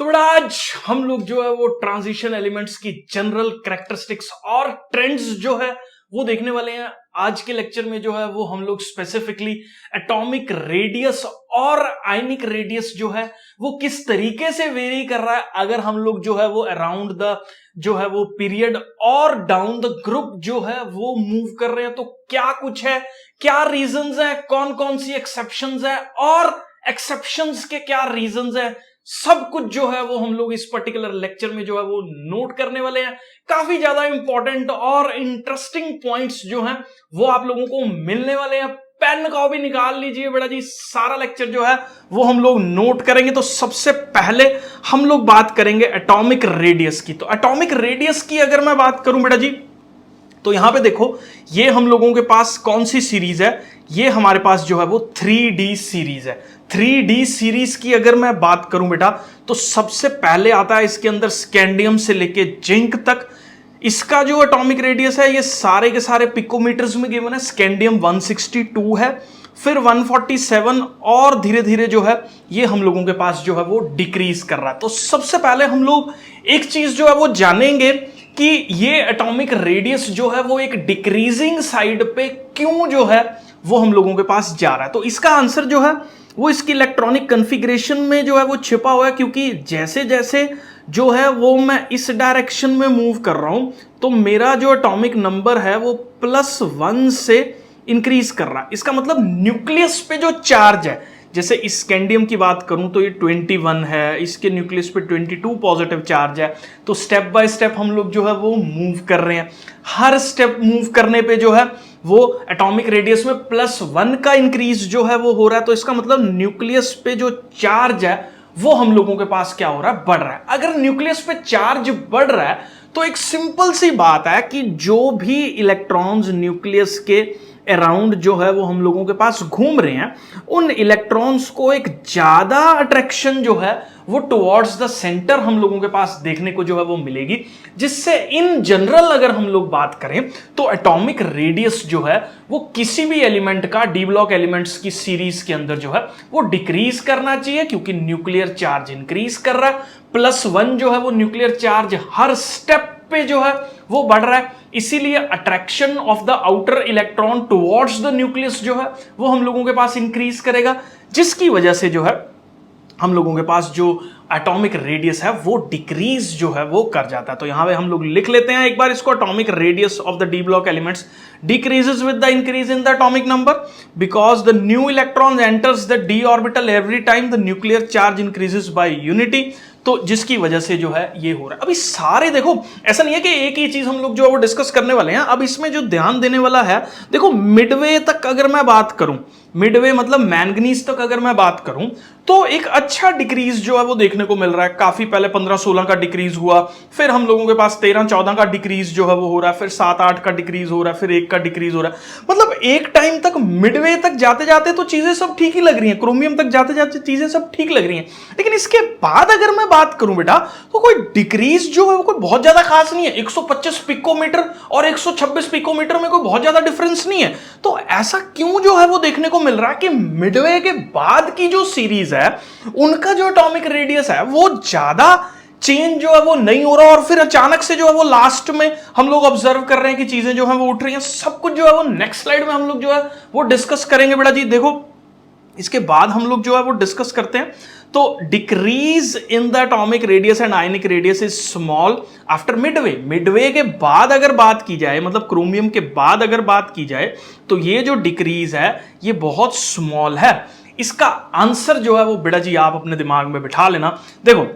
बेटा आज हम लोग जो है वो ट्रांजिशन एलिमेंट्स की जनरल कैरेक्टरिस्टिक्स और ट्रेंड्स जो है वो देखने वाले हैं। आज के लेक्चर में जो है वो हम लोग स्पेसिफिकली एटॉमिक रेडियस और आयनिक रेडियस जो है वो किस तरीके से वेरी कर रहा है अगर हम लोग जो है वो अराउंड द जो है वो पीरियड और डाउन द ग्रुप जो है वो मूव कर रहे हैं, तो क्या कुछ है, क्या रीजंस है, कौन कौन सी एक्सेप्शंस है और एक्सेप्शंस के क्या रीजंस है, सब कुछ जो है वो हम लोग इस पर्टिकुलर लेक्चर में जो है वो नोट करने वाले हैं। काफी ज्यादा इंपॉर्टेंट और इंटरेस्टिंग पॉइंट्स जो हैं वो आप लोगों को मिलने वाले हैं। पेन कॉपी निकाल लीजिए बेटा जी, सारा लेक्चर जो है वो हम लोग नोट करेंगे। तो सबसे पहले हम लोग बात करेंगे एटॉमिक रेडियस की। तो एटॉमिक रेडियस की अगर मैं बात करूं बेटा जी, तो यहां पे देखो ये हम लोगों के पास कौन सी सीरीज है, ये हमारे पास जो है वो 3D सीरीज है। 3D सीरीज की अगर मैं बात करूं बेटा, तो सबसे पहले आता है इसके अंदर स्कैंडियम से लेके जिंक तक। इसका जो एटॉमिक रेडियस है ये सारे के सारे पिकोमीटर्स में गिवन है। स्कैंडियम 162 है, फिर 147 और धीरे धीरे जो है ये हम लोगों के पास जो है वो डिक्रीज कर रहा है। तो सबसे पहले हम लोग एक चीज जो है वो जानेंगे कि ये एटॉमिक रेडियस जो है वो एक डिक्रीजिंग साइड पे क्यों जो है वो हम लोगों के पास जा रहा है। तो इसका आंसर जो है वो इसकी इलेक्ट्रॉनिक कॉन्फ़िगरेशन में जो है वो छिपा हुआ है, क्योंकि जैसे जैसे जो है वो मैं इस डायरेक्शन में मूव कर रहा हूं तो मेरा जो एटॉमिक नंबर है वो +1 से इंक्रीज कर रहा है। इसका मतलब न्यूक्लियस पे जो चार्ज है, जैसे इस स्कैंडियम की बात करूं तो ये 21 है, इसके न्यूक्लियस पे 22 पॉजिटिव चार्ज है। तो स्टेप बाय स्टेप हम लोग जो है वो मूव कर रहे हैं। हर स्टेप मूव करने पे जो है वो एटॉमिक रेडियस में +1 का इंक्रीज जो है वो हो रहा है। तो इसका मतलब न्यूक्लियस पे जो चार्ज है वो हम लोगों के पास क्या हो रहा है, बढ़ रहा है। अगर न्यूक्लियस पे चार्ज बढ़ रहा है तो एक सिंपल सी बात है कि जो भी इलेक्ट्रॉन्स न्यूक्लियस के अराउंड जो है वो हम लोगों के पास घूम रहे हैं, उन इलेक्ट्रॉन्स को एक ज्यादा अट्रैक्शन जो है वो टुवर्ड्स द सेंटर हम लोगों के पास देखने को जो है वो मिलेगी, जिससे इन जनरल अगर हम लोग बात करें तो एटॉमिक रेडियस जो है वो किसी भी एलिमेंट का डी ब्लॉक एलिमेंट्स की सीरीज के अंदर जो है वो डिक्रीज करना चाहिए, क्योंकि न्यूक्लियर चार्ज इंक्रीज कर रहा है। +1 जो है वो न्यूक्लियर चार्ज हर स्टेप पे जो है वो बढ़ रहा है, इसीलिए attraction of the outer electron towards the nucleus जो है वो हम लोगों के पास इंक्रीज करेगा, जिसकी वजह से जो है हम लोगों के पास जो एटॉमिक रेडियस है वो डिक्रीज जो है वो कर जाता है। तो यहां पे हम लोग लिख लेते हैं एक बार इसको, atomic radius of the D block elements decreases with the increase in the atomic number because the new electron enters the d orbital every time the nuclear charge increases by unity। तो जिसकी वजह से जो है ये हो रहा है। अभी सारे देखो, ऐसा नहीं है कि एक ही चीज हम लोग जो है वो डिस्कस करने वाले हैं। अब इसमें जो ध्यान देने वाला है, देखो मिडवे तक अगर मैं बात करूं, मिडवे मतलब मैंगनीज तक अगर मैं बात करूं, तो एक अच्छा डिक्रीज जो है वो देखने को मिल रहा है। काफी पहले 15-16 का डिक्रीज हुआ, फिर हम लोगों के पास 13-14 का डिक्रीज जो है वो हो रहा है, फिर 7-8 का डिक्रीज हो रहा है, फिर 1 का डिक्रीज हो रहा है। मतलब एक टाइम तक मिडवे तक जाते जाते तो चीजें सब ठीक ही लग रही हैं, क्रोमियम तक जाते जाते चीजें सब ठीक लग रही हैं, लेकिन इसके बाद अगर मैं बात करूं बेटा तो कोई डिक्रीज जो है वो कोई बहुत ज्यादा खास नहीं है। 125 पिकोमीटर और 126 पिकोमीटर में कोई बहुत ज्यादा डिफरेंस नहीं है। तो ऐसा क्यों जो है वो देखने को मिल रहा है कि मिडवे के बाद की जो सीरीज है उनका जो एटॉमिक रेडियस है वो ज्यादा चेंज जो है वो नहीं हो रहा, और फिर अचानक से जो है वो लास्ट में हम लोग ऑब्जर्व कर रहे हैं कि चीजें जो है वो उठ रही हैं। सब कुछ जो है वो नेक्स्ट स्लाइड में हम लोग जो है वो डिस्कस करेंगे बेटा जी। देखो इसके बाद हम लोग जो है वो डिस्कस करते हैं। तो decrease in the atomic radius and ionic radius is small after Midway. Midway के बाद अगर बात की जाए, मतलब क्रोमियम के बाद अगर बात की जाए, तो ये जो डिक्रीज है ये बहुत स्मॉल है। इसका आंसर जो है वो बेटा जी आप अपने दिमाग में बिठा लेना। देखो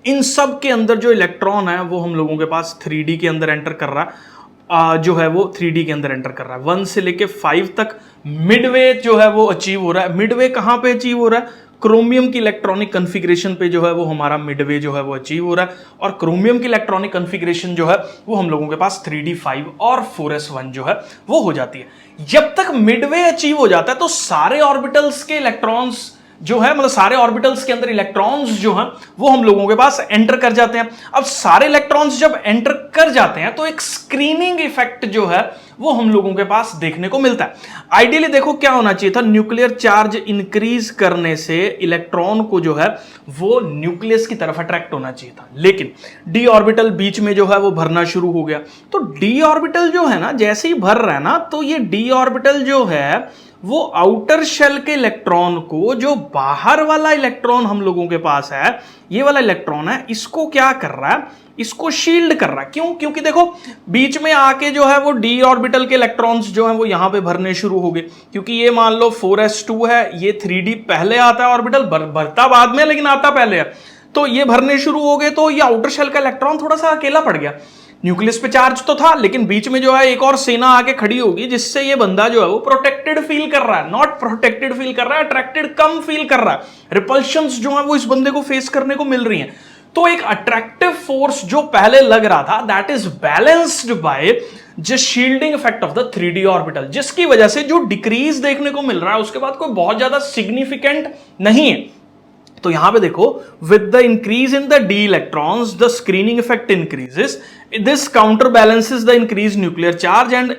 इन सब के अंदर जो इलेक्ट्रॉन है वो हम लोगों के पास 3D के अंदर एंटर कर रहा है, जो है वो 3D के अंदर एंटर कर रहा है। 1 से लेके 5 तक मिडवे जो है वो अचीव हो रहा है। मिडवे कहां पे अचीव हो रहा है? क्रोमियम की इलेक्ट्रॉनिक कॉन्फ़िगरेशन पे जो है वो हमारा मिडवे जो है वो अचीव हो रहा है, और क्रोमियम की इलेक्ट्रॉनिक कॉन्फ़िगरेशन जो है वो हम लोगों के पास 3D5 और 4s1 जो है वो हो जाती है। जब तक मिडवे अचीव हो जाता है तो सारे ऑर्बिटल्स के इलेक्ट्रॉन्स जो है मतलब सारे ऑर्बिटल्स के अंदर इलेक्ट्रॉन्स जो हैं वो हम लोगों के पास एंटर कर जाते हैं। अब सारे इलेक्ट्रॉन्स जब एंटर कर जाते हैं तो एक स्क्रीनिंग इफेक्ट जो है वो हम लोगों के पास देखने को मिलता है। आइडियली देखो क्या होना चाहिए था, न्यूक्लियर चार्ज इंक्रीज करने से इलेक्ट्रॉन को जो है वो न्यूक्लियस की तरफ अट्रैक्ट होना चाहिए था, लेकिन डी ऑर्बिटल बीच में जो है वो भरना शुरू हो गया। तो डी ऑर्बिटल जो है ना जैसे ही भर रहा है ना, तो ये डी ऑर्बिटल जो है वो आउटर शेल के इलेक्ट्रॉन को, जो बाहर वाला इलेक्ट्रॉन हम लोगों के पास है, ये वाला इलेक्ट्रॉन है, इसको क्या कर रहा है, इसको शील्ड कर रहा है। क्यों? क्योंकि देखो बीच में आके जो है वो डी ऑर्बिटल के इलेक्ट्रॉन्स जो है वो यहां पे भरने शुरू हो गए, क्योंकि ये मान लो 4s2 है, ये 3d पहले आता है ऑर्बिटल, भरता बाद में लेकिन आता पहले है, तो ये भरने शुरू हो गए। तो ये आउटर शेल का इलेक्ट्रॉन थोड़ा सा अकेला पड़ गया। न्यूक्लियस पे चार्ज तो था, लेकिन बीच में जो है एक और सेना आके खड़ी होगी, जिससे ये बंदा जो है वो प्रोटेक्टेड फील कर रहा है, नॉट प्रोटेक्टेड फील कर रहा है, अट्रैक्टेड कम फील कर रहा है। रिपल्शंस जो है वो इस बंदे को फेस करने को मिल रही हैं। तो एक अट्रैक्टिव फोर्स जो पहले लग रहा था, that is balanced by just shielding effect of the 3d orbital, जिसकी वजह से जो डिक्रीज देखने को मिल रहा है उसके बाद कोई बहुत ज्यादा सिग्निफिकेंट नहीं है। तो यहां पे देखो, with the increase in the D electrons the screening effect increases, this counter balances the increase nuclear charge and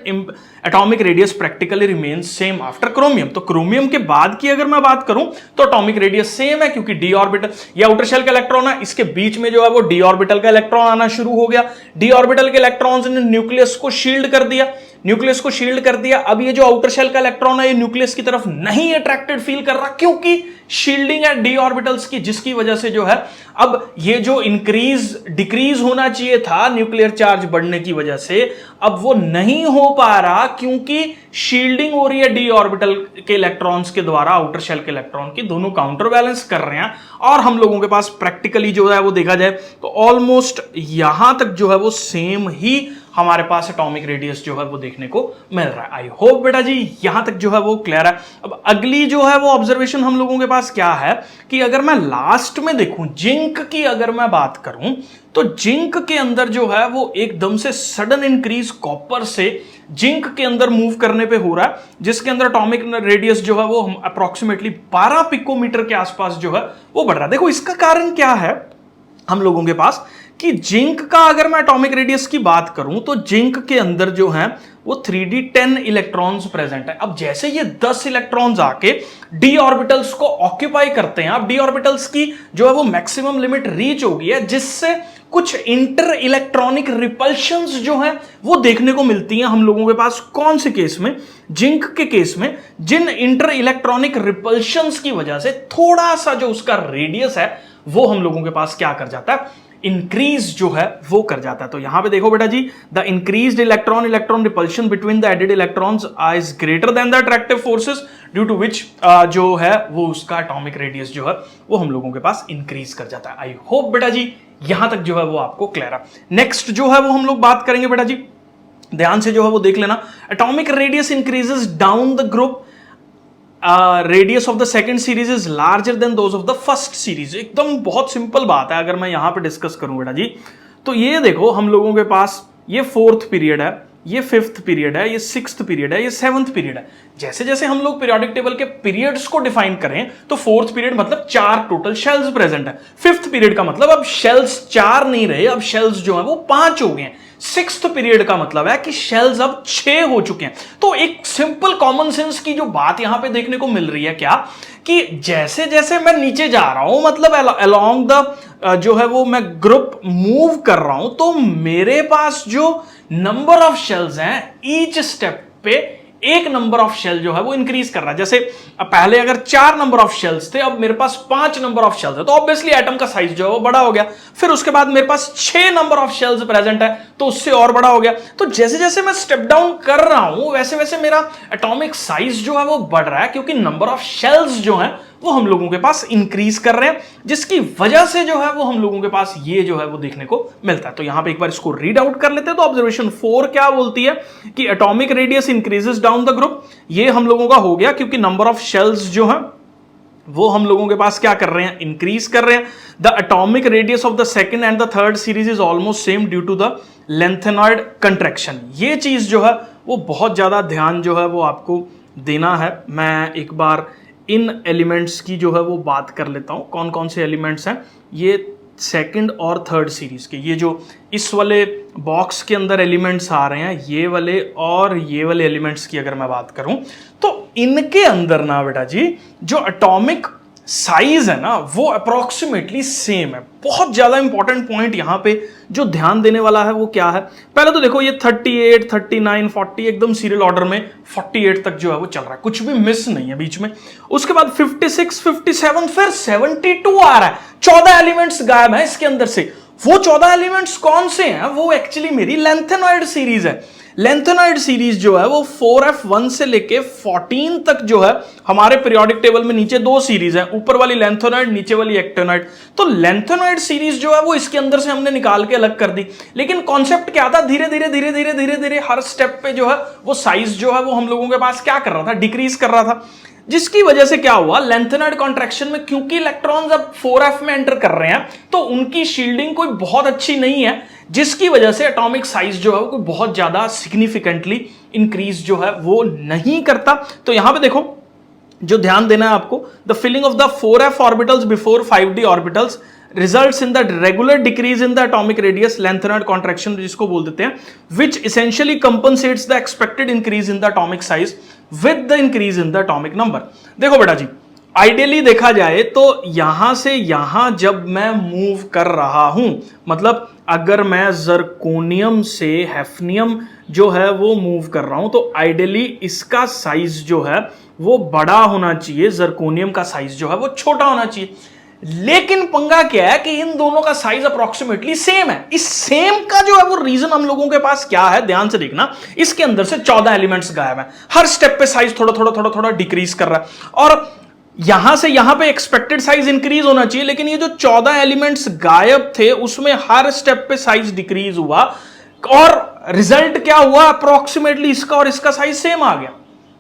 atomic radius practically remains same after chromium. तो क्रोमियम के बाद की अगर मैं बात करूं तो एटॉमिक रेडियस सेम है, क्योंकि डी ऑर्बिटल, ये आउटर शेल का इलेक्ट्रॉन है, इसके बीच में जो है वो डी ऑर्बिटल का इलेक्ट्रॉन आना शुरू हो गया। डी ऑर्बिटल के इलेक्ट्रॉन्स ने न्यूक्लियस को शील्ड कर दिया, न्यूक्लियस को शील्ड कर दिया। अब ये जो आउटर शेल का इलेक्ट्रॉन है ये न्यूक्लियस की तरफ नहीं अट्रैक्टेड फील कर रहा, क्योंकि शील्डिंग है डी ऑर्बिटल्स की, जिसकी वजह से जो है अब ये जो इंक्रीज डिक्रीज होना चाहिए था न्यूक्लियर चार्ज बढ़ने की वजह से, अब वो नहीं हो पा रहा, क्योंकि शील्डिंग हो रही है डी ऑर्बिटल के इलेक्ट्रॉन्स के द्वारा आउटर शेल के इलेक्ट्रॉन की, दोनों काउंटर बैलेंस कर रहे हैं। और हम लोगों के पास प्रैक्टिकली जो है वो देखा जाए तो ऑलमोस्ट यहां तक जो है वो सेम ही हमारे पास एटॉमिक रेडियस जो है वो देखने को मिल रहा है। आई होप बेटा जी यहां तक जो है वो क्लियर है। अब अगली जो है वो ऑब्जर्वेशन हम लोगों के पास क्या है कि अगर मैं लास्ट में देखूं जिंक की अगर मैं बात करूं, तो जिंक के अंदर जो है वो एकदम से सडन इंक्रीज कॉपर से जिंक के अंदर मूव करने पे हो रहा है, जिसके अंदर एटॉमिक रेडियस जो है वो अप्रोक्सीमेटली 12 पिकोमीटर के आसपास जो है वो बढ़ रहा है। देखो इसका कारण क्या है हम लोगों के पास कि जिंक का अगर मैं एटॉमिक रेडियस की बात करूं तो जिंक के अंदर जो है वो 3d10 इलेक्ट्रॉन्स प्रेजेंट है। अब जैसे ये 10 इलेक्ट्रॉन्स आके डी ऑर्बिटल्स को ऑक्यूपाई करते हैं, अब डी ऑर्बिटल्स की जो है वो मैक्सिमम लिमिट रीच हो गई है, जिससे कुछ इंटर इलेक्ट्रॉनिक रिपल्शंस जो हैं वो देखने को मिलती हैं हम लोगों के पास। कौन से केस में? जिंक के केस में, जिन इंटर इलेक्ट्रॉनिक रिपल्शंस की वजह से थोड़ा सा जो उसका रेडियस है वो हम लोगों के पास क्या कर जाता है, इंक्रीज जो है वो कर जाता है। तो यहां पे देखो बेटा जी, the increased electron repulsion between the added electrons is greater than the attractive forces due to which जो है वो उसका एटॉमिक रेडियस जो है वो हम लोगों के पास इंक्रीज कर जाता है। आई होप बेटा जी यहां तक जो है वो आपको क्लियर है। नेक्स्ट जो है वो हम लोग बात करेंगे बेटा जी, ध्यान से जो है वो देख लेना। Atomic radius increases down the group, radius of the second series is larger than those of the first series. एकदम बहुत सिंपल बात है। अगर मैं यहां पे डिस्कस करूं बेटा जी, तो ये देखो हम लोगों के पास ये 4th पीरियड है, ये 5th पीरियड है, ये 6th पीरियड है, ये 7th पीरियड है। जैसे जैसे हम लोग पीरियोडिक टेबल के पीरियड्स को डिफाइन करें तो 4th पीरियड मतलब 4 टोटल शेल्स प्रेजेंट है। 5th पीरियड का मतलब अब शेल्स 4 नहीं रहे, अब शेल्स जो है वो 5 हो गए हैं। 6th पीरियड का मतलब है कि शेल्स अब 6 हो चुके हैं। तो एक सिंपल कॉमन सेंस की जो बात यहां पे देखने को मिल रही है क्या, कि जैसे जैसे मैं नीचे जा रहा हूं, मतलब अलोंग द जो है वो मैं ग्रुप मूव कर रहा हूं, तो मेरे पास जो नंबर ऑफ शेल्स हैं ईच स्टेप पे एक नंबर ऑफ शेल जो है वो इंक्रीज कर रहा है। जैसे पहले अगर 4 नंबर ऑफ शेल्स थे, अब मेरे पास 5 नंबर ऑफ शेल्स है, तो ऑब्वियसली एटम का साइज जो है वो बड़ा हो गया। फिर उसके बाद मेरे पास 6 नंबर ऑफ शेल्स प्रेजेंट है, तो उससे और बड़ा हो गया। तो जैसे जैसे मैं स्टेप डाउन कर रहा हूं वैसे वैसे मेरा एटॉमिक साइज जो है वो बढ़ रहा है, क्योंकि नंबर ऑफ शेल्स जो है वो हम लोगों के पास इंक्रीज कर रहे हैं, जिसकी वजह से जो है वो हम लोगों के पास ये जो है वो देखने को मिलता है। तो यहां पे एक बार इसको रीड आउट कर लेते हैं। तो ऑब्जर्वेशन 4 क्या बोलती है कि atomic radius increases down the group. ये हम लोगों का हो गया, क्योंकि नंबर ऑफ शेल्स जो है वो हम लोगों के पास क्या कर रहे हैं, इंक्रीज कर रहे हैं। The atomic radius of the second and the third series is almost same due to the lanthanoid contraction. ये चीज जो है वो बहुत ज्यादा ध्यान जो है वो आपको देना है। मैं एक बार इन एलिमेंट्स की जो है वो बात कर लेता हूं, कौन कौन से एलिमेंट्स हैं। ये सेकंड और थर्ड सीरीज के, ये जो इस वाले बॉक्स के अंदर एलिमेंट्स आ रहे हैं, ये वाले और ये वाले एलिमेंट्स की अगर मैं बात करूं तो इनके अंदर ना बेटा जी जो एटॉमिक साइज है ना वो अप्रोक्सीमेटली सेम है। बहुत ज्यादा इंपॉर्टेंट पॉइंट यहां पे जो ध्यान देने वाला है वो क्या है, पहले तो देखो ये 38, 39, 40 एकदम सीरियल ऑर्डर में 48 तक जो है वो चल रहा है, कुछ भी मिस नहीं है बीच में। उसके बाद 56, 57, फिर 72 आ रहा है, 14 एलिमेंट्स गायब है इसके अंदर से। वो 14 एलिमेंट्स कौन से हैं, वो एक्चुअली मेरी लेंथेनॉइड सीरीज है। लेंथेनॉइड सीरीज जो है वो 4f1 से लेके 14 तक जो है हमारे पीरियोडिक टेबल में नीचे दो सीरीज है, ऊपर वाली लेंथेनॉइड, नीचे वाली एक्टेनॉइड। तो लेंथेनॉइड सीरीज जो है वो इसके अंदर से हमने निकाल के अलग कर दी। लेकिन कॉन्सेप्ट क्या था, धीरे धीरे धीरे धीरे धीरे धीरे हर स्टेप पे जो है वो साइज जो है वो हम लोगों के पास क्या कर रहा था, डिक्रीज कर रहा था। जिसकी वजह से क्या हुआ, लेंथेनॉइड कॉन्ट्रैक्शन में क्योंकि इलेक्ट्रॉन्स अब 4f में एंटर कर रहे हैं तो उनकी शील्डिंग कोई बहुत अच्छी नहीं है, जिसकी वजह से एटॉमिक साइज जो है वो बहुत ज्यादा सिग्निफिकेंटली इंक्रीज जो है वो नहीं करता। तो यहां पे देखो जो ध्यान देना है आपको, the filling of the 4f orbitals before 5d orbitals results in the regular decrease in the atomic radius, lengthened contraction जिसको बोल देते हैं, which essentially compensates the expected increase in the atomic size with the increase in the atomic number। देखो बेटा जी, ideally देखा जाए तो यहां से यहां जब मैं मूव कर रहा हूं, मतलब अगर मैं जर्कोनियम से हैफनियम जो है वो मूव कर रहा हूं तो आइडियली इसका साइज जो है वो बड़ा होना चाहिए, जर्कोनियम का साइज जो है वो छोटा होना चाहिए। लेकिन पंगा क्या है कि इन दोनों का साइज अप्रोक्सीमेटली सेम है। इस सेम का जो है वो रीजन हम लोगों के पास क्या है, ध्यान से देखना, इसके अंदर से 14 एलिमेंट्स गायब हैं, हर स्टेप पे साइज थोड़ा थोड़ा थोड़ा थोड़ा डिक्रीज कर रहा है और यहां से यहां पे एक्सपेक्टेड साइज इंक्रीज होना चाहिए, लेकिन ये जो 14 एलिमेंट्स गायब थे उसमें हर स्टेप पे साइज डिक्रीज हुआ और रिजल्ट क्या हुआ, अप्रोक्सीमेटली इसका और इसका साइज सेम आ गया,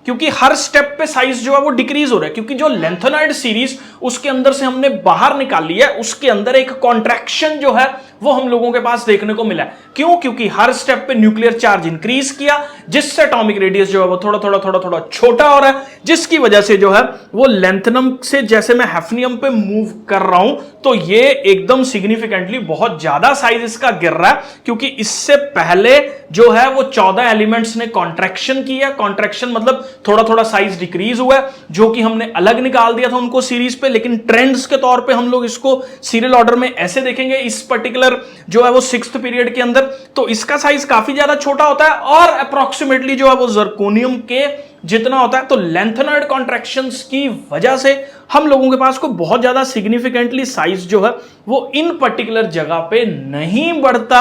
क्योंकि हर स्टेप पे साइज जो है वो डिक्रीज हो रहा है। क्योंकि जो लेंथेनॉइड सीरीज उसके अंदर से हमने बाहर निकाली है, उसके अंदर एक कॉन्ट्रैक्शन जो है वो हम लोगों के पास देखने को मिला है। क्यों, क्योंकि हर स्टेप पे न्यूक्लियर चार्ज इंक्रीज किया, जिससे एटॉमिक रेडियस जो है वो थोड़ा थोड़ा थोड़ा थोड़ा छोटा हो रहा है, जिसकी वजह से जो है वो लेंथेनम से जैसे मैं हैफनियम पे मूव कर रहा हूं तो ये एकदम सिग्निफिकेंटली बहुत ज्यादा साइज इसका गिर रहा है, क्योंकि इससे पहले जो है वो 14 एलिमेंट्स ने कॉन्ट्रैक्शन किया। कॉन्ट्रैक्शन मतलब थोड़ा थोड़ा साइज डिक्रीज हुआ है, जो कि हमने अलग निकाल दिया था उनको सीरीज पे। लेकिन ट्रेंड्स के तौर पे हम लोग इसको सीरियल ऑर्डर में ऐसे देखेंगे, इस पर्टिकुलर जो है वो 6th पीरियड के अंदर तो इसका साइज काफी ज्यादा छोटा होता है और अप्रोक्सीमेटली जो है वो जर्कोनियम के जितना होता है। तो लेंथेनॉइड कॉन्ट्रैक्शंस की वजह से हम लोगों के पास को बहुत ज्यादा सिग्निफिकेंटली साइज जो है वो इन पर्टिकुलर जगह पे नहीं बढ़ता।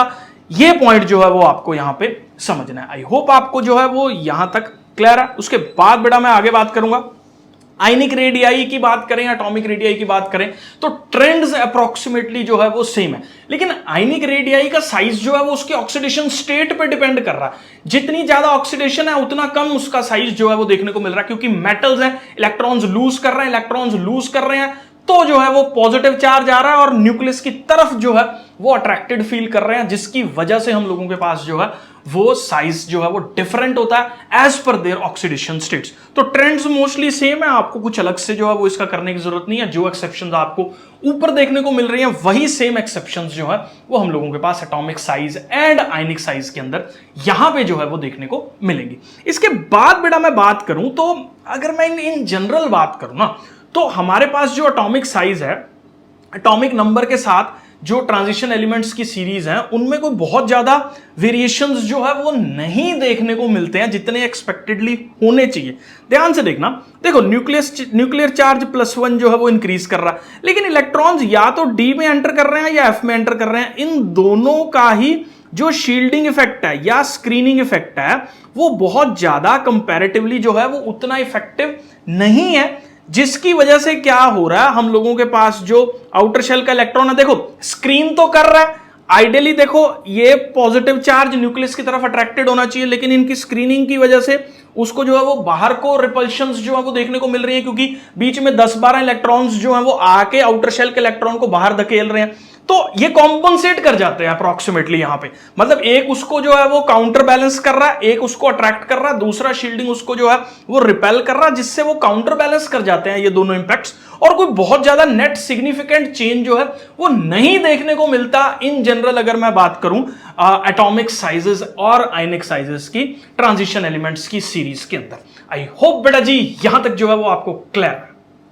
ये पॉइंट जो है वो आपको यहां पे समझना है। आई होप आपको जो है वो यहां तक क्लियर है। उसके बाद बेटा मैं आगे बात करूंगा, आयनिक रेडियाई की बात करें, एटॉमिक रेडियाई की बात करें तो ट्रेंड्स अप्रोक्सीमेटली जो है वो सेम है, लेकिन आयनिक रेडियाई का साइज जो है वो उसके ऑक्सीडेशन स्टेट पे डिपेंड कर रहा है। जितनी ज्यादा ऑक्सीडेशन है उतना कम उसका साइज जो है वो देखने को मिल रहा है, क्योंकि मेटल्स हैं, इलेक्ट्रॉन्स लूज कर रहे हैं, इलेक्ट्रॉन्स लूज कर रहे हैं तो जो है वो पॉजिटिव चार्ज आ रहा है और न्यूक्लियस की तरफ जो है वो अट्रैक्टेड फील कर रहे हैं, जिसकी वजह से हम लोगों के पास जो है वो साइज जो है वो डिफरेंट होता है as per their oxidation states. तो ट्रेंड्स मोस्टली सेम है, आपको कुछ अलग से जो है वो इसका करने की जरूरत नहीं है। जो एक्सेप्शंस आपको ऊपर देखने को मिल रही हैं वही सेम एक्सेप्शंस जो है वो हम लोगों के पास atomic size and ionic size के अंदर यहां पे जो है वो देखने को मिलेंगी। इसके बाद बेटा मैं बात करूं तो अगर मैं इन जनरल बात करूं ना तो हमारे पास जो एटॉमिक साइज है, एटॉमिक नंबर के साथ जो ट्रांजिशन एलिमेंट्स की सीरीज हैं उनमें कोई बहुत ज्यादा वेरिएशंस जो है वो नहीं देखने को मिलते हैं जितने एक्सपेक्टेडली होने चाहिए। ध्यान से देखना, देखो न्यूक्लियर चार्ज +1 जो है वो इंक्रीज कर रहा है, लेकिन इलेक्ट्रॉन्स या तो डी में एंटर कर रहे हैं या एफ में एंटर कर रहे हैं। इन दोनों का ही जो शील्डिंग इफेक्ट है या स्क्रीनिंग इफेक्ट है वो बहुत ज्यादा कंपैरेटिवली जो है वो उतना इफेक्टिव नहीं है, जिसकी वजह से क्या हो रहा है, हम लोगों के पास जो आउटर शेल का इलेक्ट्रॉन है देखो स्क्रीन तो कर रहा है, आइडियली देखो ये पॉजिटिव चार्ज न्यूक्लियस की तरफ अट्रैक्टेड होना चाहिए, लेकिन इनकी स्क्रीनिंग की वजह से उसको जो है वो बाहर को रिपल्शंस जो है वो देखने को मिल रही है, क्योंकि बीच में 10-12 इलेक्ट्रॉन्स जो है वो आके आउटर शेल के इलेक्ट्रॉन को बाहर धकेल रहे हैं। तो ये कॉम्पनसेट कर जाते हैं अप्रोक्सीमेटली यहां पे, मतलब एक उसको जो है वो काउंटर बैलेंस कर रहा है, एक उसको अट्रैक्ट कर रहा है, दूसरा शील्डिंग उसको जो है वो रिपेल कर रहा है, जिससे वो काउंटर बैलेंस कर जाते हैं ये दोनों इंपैक्ट्स। और कोई बहुत ज्यादा नेट सिग्निफिकेंट चेंज जो है वो नहीं देखने को मिलता इन जनरल, अगर मैं बात करूं एटॉमिक साइजेस और आयनिक साइजेस की ट्रांजिशन एलिमेंट्स की सीरीज के अंदर। आई होप बेटा जी यहां तक जो है वो आपको क्लियर है।